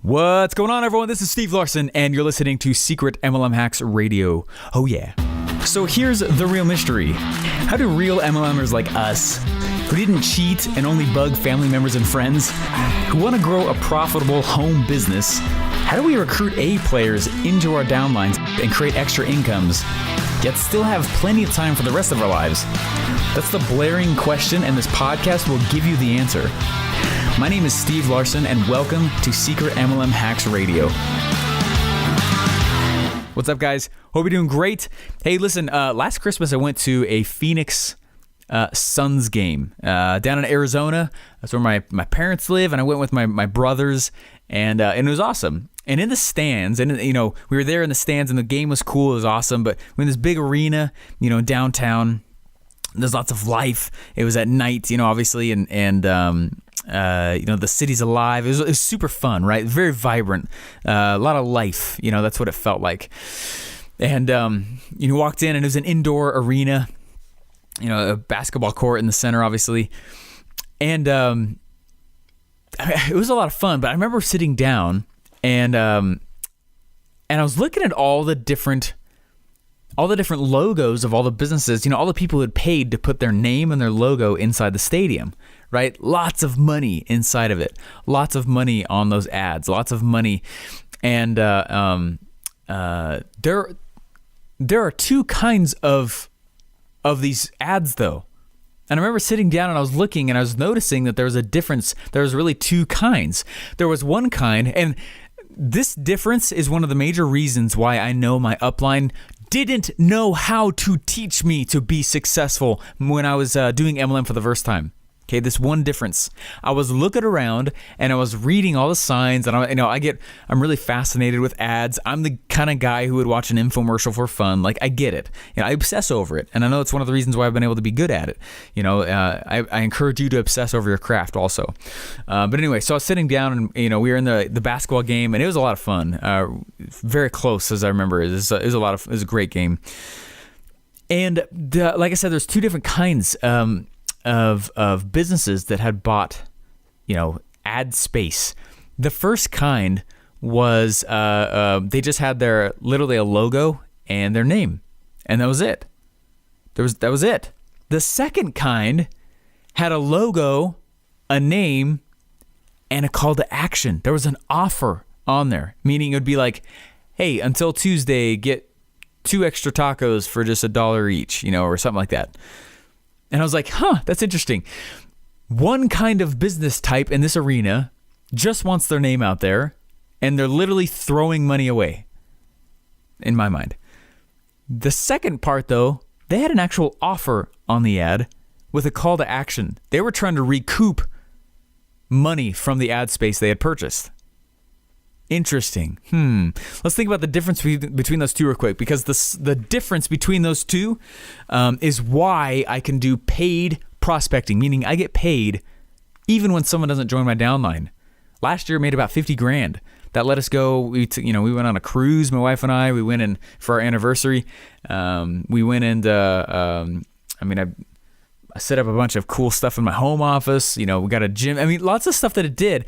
What's going on, everyone? This is Steve Larson, and you're listening to Secret MLM Hacks Radio. Oh, yeah. So here's the real mystery. How do real MLMers like us, who didn't cheat and only bug family members and friends, who want to grow a profitable home business, how do we recruit A players into our downlines and create extra incomes, yet still have plenty of time for the rest of our lives? That's the blaring question, and this podcast will give you the answer. My name is Steve Larson, and welcome to Secret MLM Hacks Radio. What's up, guys? Hope you're doing great. Hey, listen, last Christmas I went to a Phoenix Suns game down in Arizona. That's where my parents live, and I went with my brothers, and it was awesome. And in the stands, and we were there in the stands, and the game was cool. It was awesome. But we're in this big arena, downtown. There's lots of life. It was at night, obviously, and the city's alive. It was super fun, right? Very vibrant, a lot of life. That's what it felt like. And you walked in, and it was an indoor arena. A basketball court in the center, obviously, and it was a lot of fun. But I remember sitting down, and I was looking at all the different logos of all the businesses, all the people who had paid to put their name and their logo inside the stadium, right? Lots of money inside of it. Lots of money on those ads. Lots of money. And there are two kinds of these ads, though. And I remember sitting down and I was looking and I was noticing that there was a difference. There was really two kinds. There was one kind, and this difference is one of the major reasons why I know my upline didn't know how to teach me to be successful when I was doing MLM for the first time. Okay, this one difference. I was looking around and I was reading all the signs, and I'm really fascinated with ads. I'm the kind of guy who would watch an infomercial for fun. Like, I get it. I obsess over it, and I know it's one of the reasons why I've been able to be good at it. I encourage you to obsess over your craft also. But anyway, so I was sitting down, and we were in the basketball game, and it was a lot of fun. Very close, as I remember. It was a great game. And like I said, there's two different kinds of businesses that had bought, ad space. The first kind was they just had literally a logo and their name, and that was it. That was it. The second kind had a logo, a name, and a call to action. There was an offer on there, meaning it would be like, hey, until Tuesday, get 2 extra tacos for just $1 each, or something like that. And I was like, that's interesting. One kind of business type in this arena just wants their name out there, and they're literally throwing money away, in my mind. The second part, though, they had an actual offer on the ad with a call to action. They were trying to recoup money from the ad space they had purchased. Interesting. Let's think about the difference between those two real quick, because the difference between those two is why I can do paid prospecting, meaning I get paid even when someone doesn't join my downline. Last year, I made about $50,000. That let us go. We went on a cruise, my wife and I. We went in for our anniversary. We went and I set up a bunch of cool stuff in my home office. We got a gym. Lots of stuff that it did.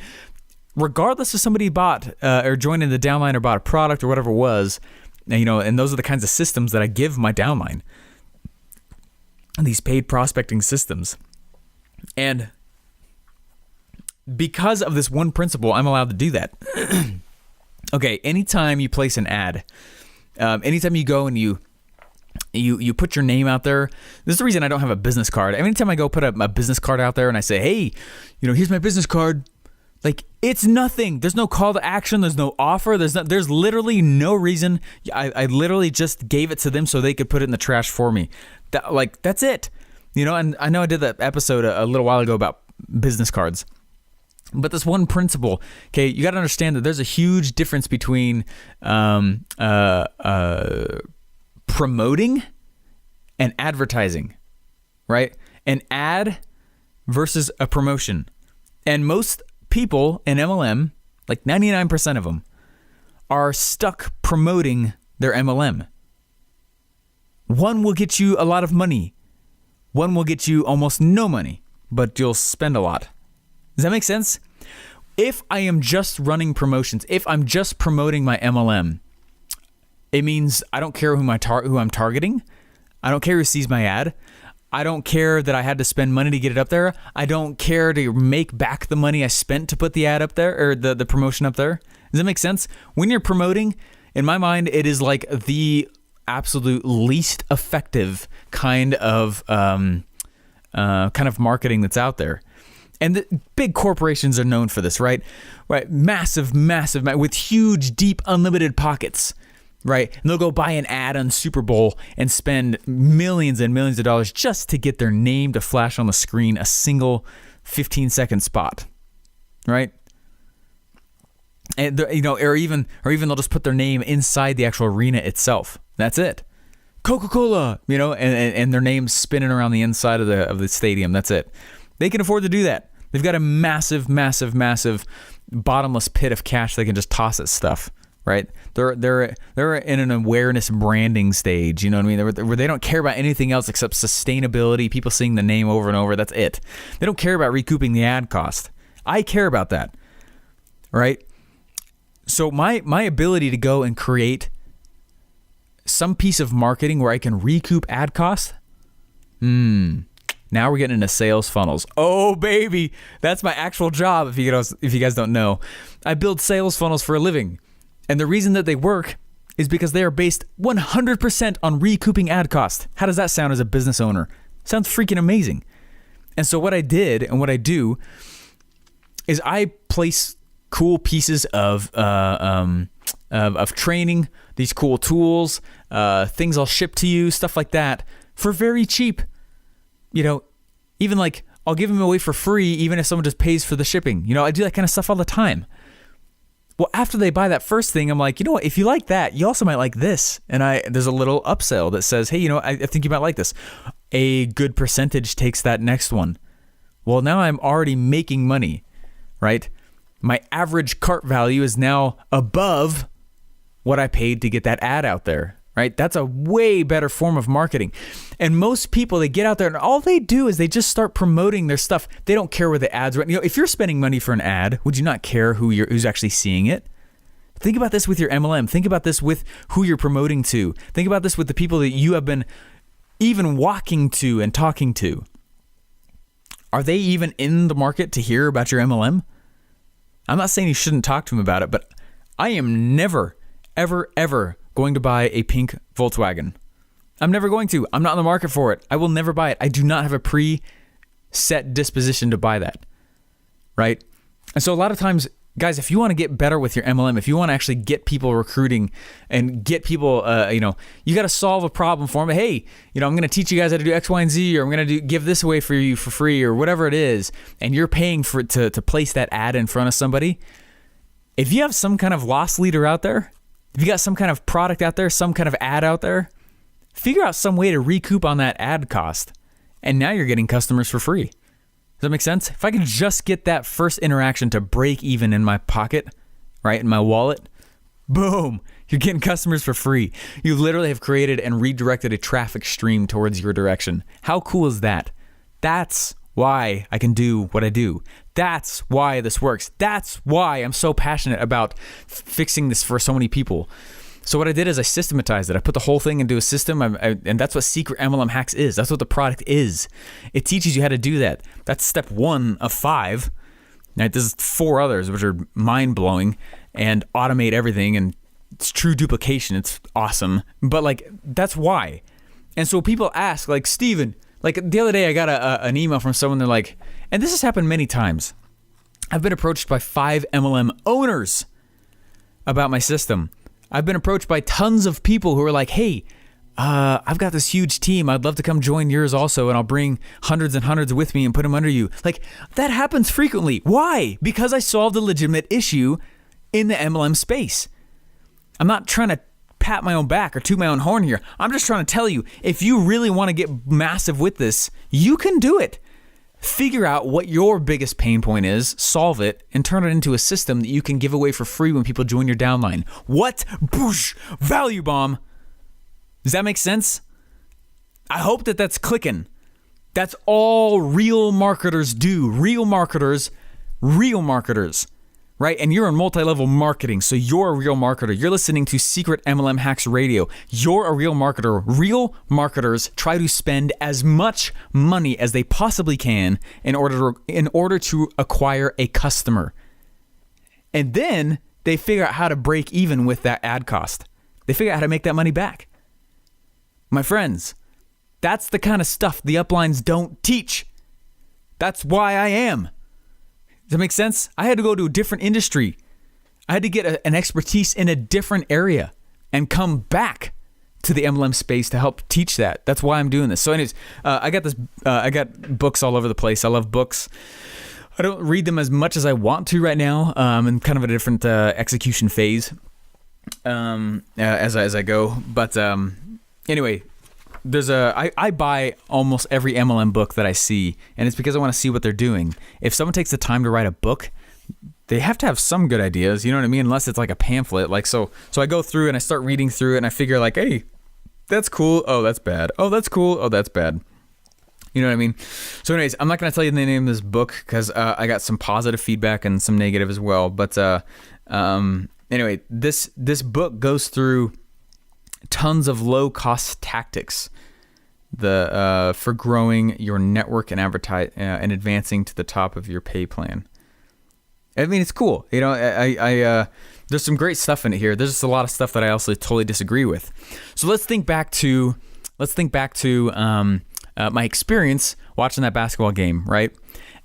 Regardless if somebody bought or joined in the downline or bought a product or whatever it was, and those are the kinds of systems that I give my downline, these paid prospecting systems. And because of this one principle, I'm allowed to do that. Okay, anytime you place an ad, anytime you go and you put your name out there. This is the reason I don't have a business card. Anytime I go put a business card out there and I say, hey, here's my business card. Like, it's nothing. There's no call to action. There's no offer. There's literally no reason. I literally just gave it to them so they could put it in the trash for me. That's it. And I know I did that episode a little while ago about business cards. But this one principle, okay, you got to understand that there's a huge difference between promoting and advertising, right? An ad versus a promotion. And most people in MLM, like 99% of them, are stuck promoting their MLM. One will get you a lot of money. One will get you almost no money, but you'll spend a lot. Does that make sense? If I am just running promotions, if I'm just promoting my MLM, it means I don't care who I'm targeting. I don't care who sees my ad. I don't care that I had to spend money to get it up there. I don't care to make back the money I spent to put the ad up there or the promotion up there. Does that make sense? When you're promoting, in my mind, it is like the absolute least effective kind of marketing that's out there. And the big corporations are known for this, right? Right, massive, with huge, deep, unlimited pockets, right? And they'll go buy an ad on Super Bowl and spend millions and millions of dollars just to get their name to flash on the screen, a single 15-second spot, right? And or even they'll just put their name inside the actual arena itself. That's it. Coca-Cola, and their name's spinning around the inside of the stadium. That's it. They can afford to do that. They've got a massive bottomless pit of cash they can just toss at stuff, right? They're in an awareness branding stage, you know what I mean? Where they don't care about anything else except sustainability, people seeing the name over and over. That's it. They don't care about recouping the ad cost. I care about that, right? So my ability to go and create some piece of marketing where I can recoup ad cost, now we're getting into sales funnels. Oh, baby. That's my actual job, if you guys don't know. I build sales funnels for a living. And the reason that they work is because they are based 100% on recouping ad cost. How does that sound as a business owner? Sounds freaking amazing. And so what I did and what I do is I place cool pieces of training, these cool tools, things I'll ship to you, stuff like that, for very cheap. Even like I'll give them away for free, even if someone just pays for the shipping. I do that kind of stuff all the time. Well, after they buy that first thing, I'm like, you know what? If you like that, you also might like this. And there's a little upsell that says, hey, I think you might like this. A good percentage takes that next one. Well, now I'm already making money, right? My average cart value is now above what I paid to get that ad out there. Right? That's a way better form of marketing. And most people, they get out there and all they do is they just start promoting their stuff. They don't care where the ads are. If you're spending money for an ad, would you not care who's actually seeing it? Think about this with your MLM. Think about this with who you're promoting to. Think about this with the people that you have been even walking to and talking to. Are they even in the market to hear about your MLM? I'm not saying you shouldn't talk to them about it, but I am never, ever going to buy a pink Volkswagen. I'm never going to. I'm not in the market for it. I will never buy it. I do not have a pre-set disposition to buy that, right? And so a lot of times, guys, if you want to get better with your MLM, if you want to actually get people recruiting and get people, you got to solve a problem for them. Hey, I'm going to teach you guys how to do X, Y, and Z, or I'm going to give this away for you for free, or whatever it is, and you're paying for to place that ad in front of somebody. If you have some kind of loss leader out there, if you got some kind of product out there, some kind of ad out there, figure out some way to recoup on that ad cost. And now you're getting customers for free. Does that make sense? If I can just get that first interaction to break even in my pocket, right, in my wallet, boom, you're getting customers for free. You literally have created and redirected a traffic stream towards your direction. How cool is that? That's why I can do what I do. That's why this works. That's why I'm so passionate about fixing this for so many people. So what I did is I systematized it. I put the whole thing into a system, and that's what Secret MLM Hacks is. That's what the product is. It teaches you how to do that. That's step 1 of 5. Right? There's 4 others, which are mind-blowing and automate everything, and it's true duplication. It's awesome. But that's why. And so people ask, Steven, the other day I got an email from someone, they're like, and this has happened many times. I've been approached by 5 MLM owners about my system. I've been approached by tons of people who are like, hey, I've got this huge team. I'd love to come join yours also, and I'll bring hundreds and hundreds with me and put them under you. That happens frequently. Why? Because I solved a legitimate issue in the MLM space. I'm not trying to pat my own back or toot my own horn here. I'm just trying to tell you, if you really want to get massive with this, you can do it. Figure out what your biggest pain point is, solve it, and turn it into a system that you can give away for free when people join your downline. What? Boosh! Value bomb! Does that make sense? I hope that's clicking. That's all real marketers do. Real marketers right? And you're in multi-level marketing, so you're a real marketer. You're listening to Secret MLM Hacks Radio. You're a real marketer. Real marketers try to spend as much money as they possibly can in order to acquire a customer. And then they figure out how to break even with that ad cost. They figure out how to make that money back. My friends, that's the kind of stuff the uplines don't teach. That's why I am. Does that make sense? I had to go to a different industry. I had to get an expertise in a different area and come back to the MLM space to help teach that. That's why I'm doing this. So anyways, I got books all over the place. I love books. I don't read them as much as I want to right now. I'm in kind of a different execution phase as I go. But anyway, I buy almost every MLM book that I see, and it's because I want to see what they're doing. If someone takes the time to write a book, they have to have some good ideas, you know what I mean? Unless it's like a pamphlet. Like so I go through and I start reading through it and I figure like, hey, that's cool. Oh, that's bad. Oh, that's cool. Oh, that's bad. You know what I mean? So anyways, I'm not going to tell you the name of this book because I got some positive feedback and some negative as well. But anyway, this book goes through tons of low-cost tactics for growing your network and and advancing to the top of your pay plan. I mean, it's cool. You know, I there's some great stuff in it here. There's just a lot of stuff that I also totally disagree with. So let's think back to my experience watching that basketball game, right?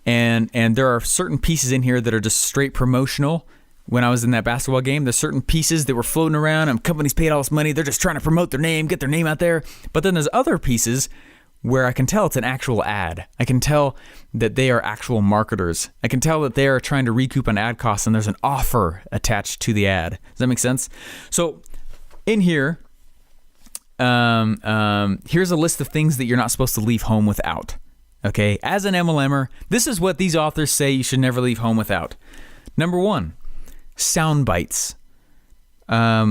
And there are certain pieces in here that are just straight promotional. When I was in that basketball game, there's certain pieces that were floating around and companies paid all this money. They're just trying to promote their name, get their name out there. But then there's other pieces where I can tell it's an actual ad. I can tell that they are actual marketers. I can tell that they are trying to recoup on ad costs and there's an offer attached to the ad. Does that make sense? So in here, here's a list of things that you're not supposed to leave home without. Okay, as an MLMer, this is what these authors say you should never leave home without. Number 1. Sound bites. I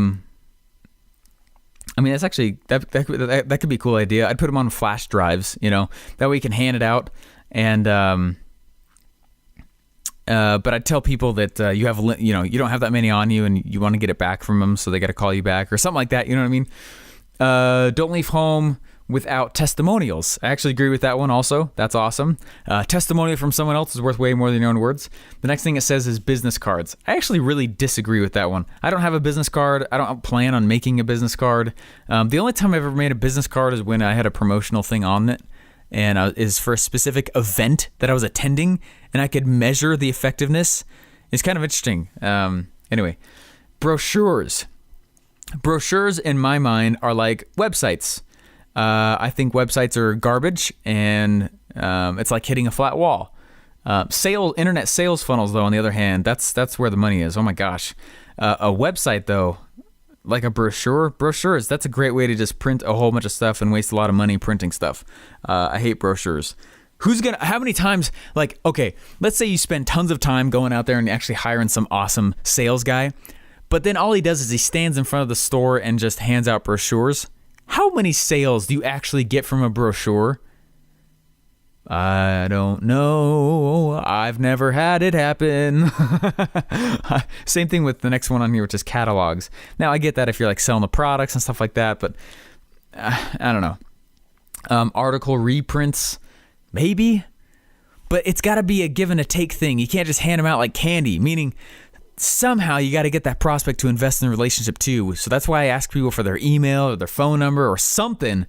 mean, that's actually that could be a cool idea. I'd put them on flash drives, you know, that way you can hand it out. And but I'd tell people that you don't have that many on you, and you want to get it back from them, so they got to call you back or something like that. You know what I mean? Don't leave home without testimonials. I actually agree with that one also. That's awesome. Testimonial from someone else is worth way more than your own words. The next thing it says is business cards. I actually really disagree with that one. I don't have a business card. I don't plan on making a business card. The only time I've ever made a business card is when I had a promotional thing on it, and is for a specific event that I was attending, and I could measure the effectiveness. It's kind of interesting. Anyway, brochures. Brochures in my mind are like websites. I think websites are garbage, and it's like hitting a flat wall. Internet sales funnels, though, on the other hand, that's where the money is. Oh my gosh. A website, though, like a brochures, that's a great way to just print a whole bunch of stuff and waste a lot of money printing stuff. I hate brochures. How many times, like, okay, let's say you spend tons of time going out there and actually hiring some awesome sales guy, but then all he does is he stands in front of the store and just hands out brochures. How many sales do you actually get from a brochure? I don't know. I've never had it happen. Same thing with the next one on here, which is catalogs. Now, I get that if you're like selling the products and stuff like that, but I don't know. Article reprints, maybe, but it's got to be a give and a take thing. You can't just hand them out like candy, meaning somehow you got to get that prospect to invest in the relationship too. So that's why I ask people for their email or their phone number or something.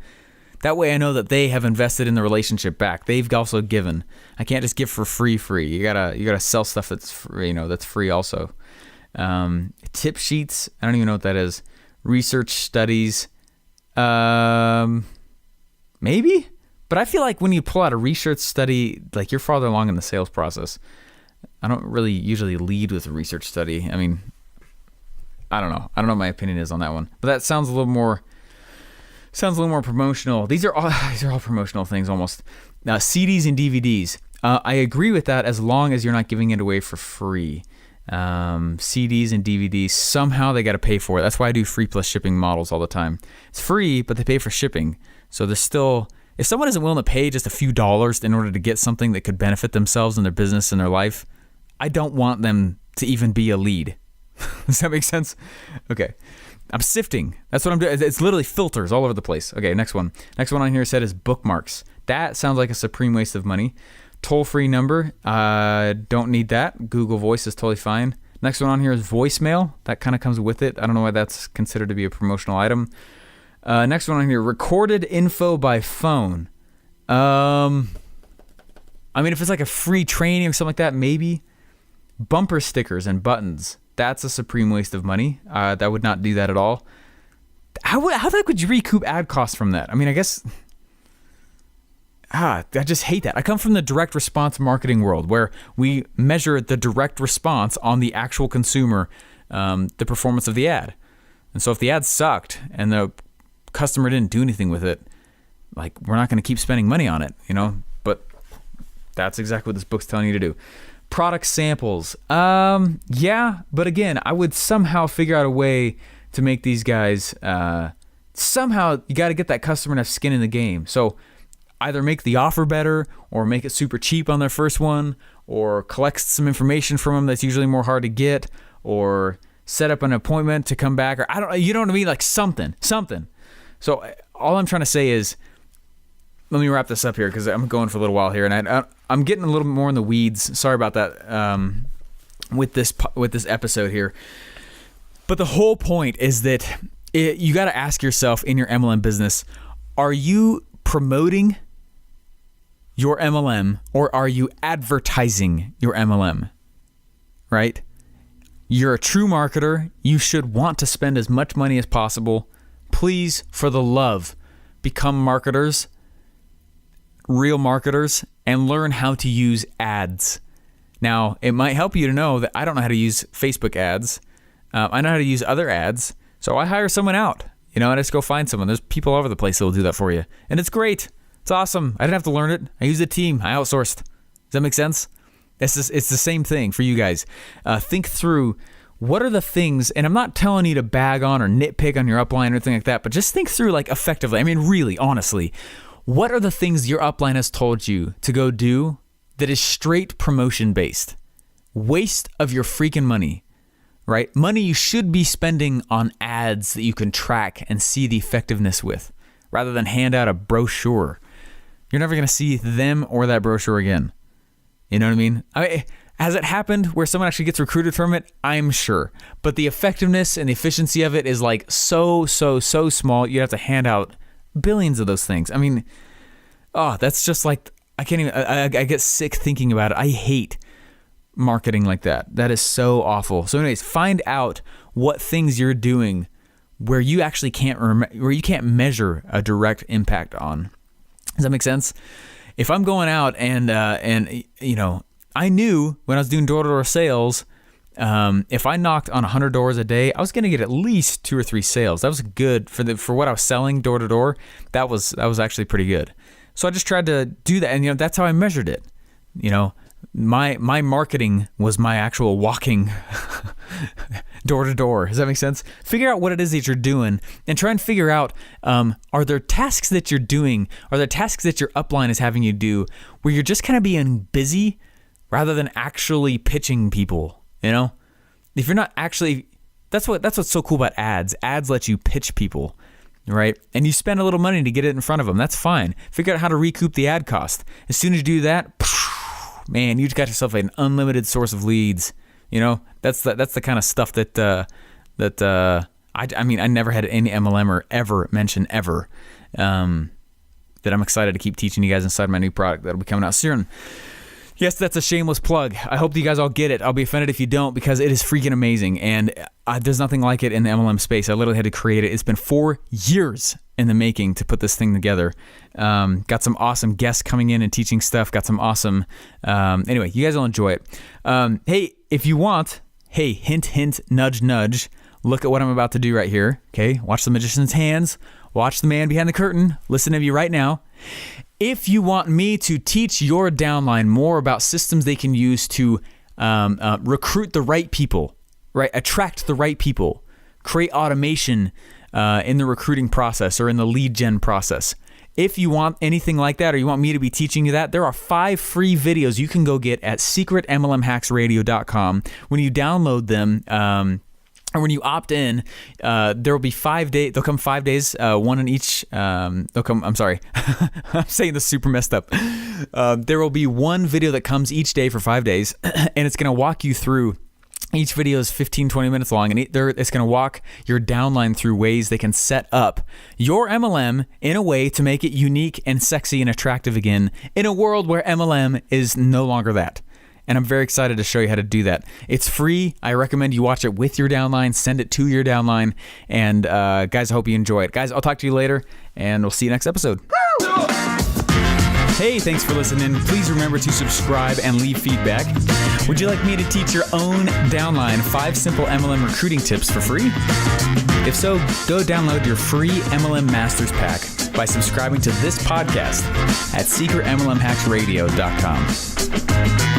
That way I know that they have invested in the relationship back. They've also given. I can't just give for free. You gotta sell stuff that's free, that's free also. Tip sheets. I don't even know what that is. Research studies. Maybe. But I feel like when you pull out a research study, like you're farther along in the sales process. I don't really usually lead with a research study. I mean, I don't know. I don't know what my opinion is on that one. But that sounds a little more promotional. These are all promotional things almost. CDs and DVDs. I agree with that as long as you're not giving it away for free. CDs and DVDs, somehow they got to pay for it. That's why I do free plus shipping models all the time. It's free, but they pay for shipping. So there's still, if someone isn't willing to pay just a few dollars in order to get something that could benefit themselves and their business and their life, I don't want them to even be a lead. Does that make sense? Okay. I'm sifting. That's what I'm doing. It's literally filters all over the place. Okay, next one. Next one on here said is bookmarks. That sounds like a supreme waste of money. Toll-free number. Don't need that. Google Voice is totally fine. Next one on here is voicemail. That kind of comes with it. I don't know why that's considered to be a promotional item. Next one on here, recorded info by phone. I mean, if it's like a free training or something like that, maybe. Bumper stickers and buttons. That's a supreme waste of money. That would not do that at all. How the heck would you recoup ad costs from that? I mean, I guess... I just hate that. I come from the direct response marketing world where we measure the direct response on the actual consumer, the performance of the ad. And so if the ad sucked and the customer didn't do anything with it, like, we're not going to keep spending money on it, you know? But that's exactly what this book's telling you to do. Product samples. Yeah, but again, I would somehow figure out a way to make these guys, somehow you got to get that customer enough skin in the game. So either make the offer better or make it super cheap on their first one, or collect some information from them that's usually more hard to get, or set up an appointment to come back, or I don't know, you know what I mean? Like something. So all I'm trying to say is, let me wrap this up here because I'm going for a little while here, and I'm getting a little more in the weeds. Sorry about that with this episode here. But the whole point is that you got to ask yourself in your MLM business, are you promoting your MLM or are you advertising your MLM? Right? You're a true marketer. You should want to spend as much money as possible. Please, for the love, become marketers, real marketers, and learn how to use ads. Now, it might help you to know that I don't know how to use Facebook ads. I know how to use other ads, so I hire someone out. You know, I just go find someone. There's people all over the place that will do that for you, and it's great. It's awesome. I didn't have to learn it. I used a team. I outsourced. Does that make sense? It's the same thing for you guys. Think through what are the things, and I'm not telling you to bag on or nitpick on your upline or anything like that, but just think through, like, effectively. I mean, really, honestly, what are the things your upline has told you to go do that is straight promotion based? Waste of your freaking money, right? Money you should be spending on ads that you can track and see the effectiveness with, rather than hand out a brochure. You're never going to see them or that brochure again. You know what I mean? Has it happened where someone actually gets recruited from it? I'm sure. But the effectiveness and the efficiency of it is like so small. You have to hand out billions of those things. I mean, that's just like, I can't even, I get sick thinking about it. I hate marketing like that. That is so awful. So anyways, find out what things you're doing where you actually where you can't measure a direct impact on. Does that make sense? If I'm going out and you know, I knew when I was doing door-to-door sales, if I knocked on 100 doors a day, I was going to get at least 2 or 3 sales. That was good for what I was selling door to door. That was actually pretty good. So I just tried to do that, and you know, that's how I measured it. You know, my marketing was my actual walking door to door. Does that make sense? Figure out what it is that you're doing and try and figure out, are there tasks that you're doing, are there tasks that your upline is having you do where you're just kind of being busy rather than actually pitching people, you know? If you're not actually, that's what's so cool about ads. Ads let you pitch people, right? And you spend a little money to get it in front of them. That's fine. Figure out how to recoup the ad cost. As soon as you do that, man, you just got yourself an unlimited source of leads. You know, that's the kind of stuff that I mean, I never had any MLMer ever mention ever that I'm excited to keep teaching you guys inside my new product that'll be coming out soon. Yes, that's a shameless plug. I hope that you guys all get it. I'll be offended if you don't, because it is freaking amazing, and there's nothing like it in the MLM space. I literally had to create it. It's been 4 years in the making to put this thing together. Got some awesome guests coming in and teaching stuff. Got some awesome... anyway, you guys will enjoy it. Hey, if you want... Hey, hint, hint, nudge, nudge. Look at what I'm about to do right here. Okay, watch the magician's hands. Watch the man behind the curtain. Listen to me right now. If you want me to teach your downline more about systems they can use to recruit the right people, right? Attract the right people, create automation in the recruiting process or in the lead gen process. if you want anything like that, or you want me to be teaching you that, there are 5 free videos you can go get at secretmlmhacksradio.com. When you download them, or when you opt in, there will be 5 days. They'll come 5 days, one in each. I'm sorry, I'm saying this super messed up. There will be one video that comes each day for 5 days, and it's going to walk you through. Each video is 15, 20 minutes long, and it's going to walk your downline through ways they can set up your MLM in a way to make it unique and sexy and attractive again in a world where MLM is no longer that. And I'm very excited to show you how to do that. It's free. I recommend you watch it with your downline, send it to your downline, and guys, I hope you enjoy it. Guys, I'll talk to you later, and we'll see you next episode. Hey, thanks for listening. Please remember to subscribe and leave feedback. Would you like me to teach your own downline 5 simple MLM recruiting tips for free? If so, go download your free MLM Masters Pack by subscribing to this podcast at secretmlmhacksradio.com.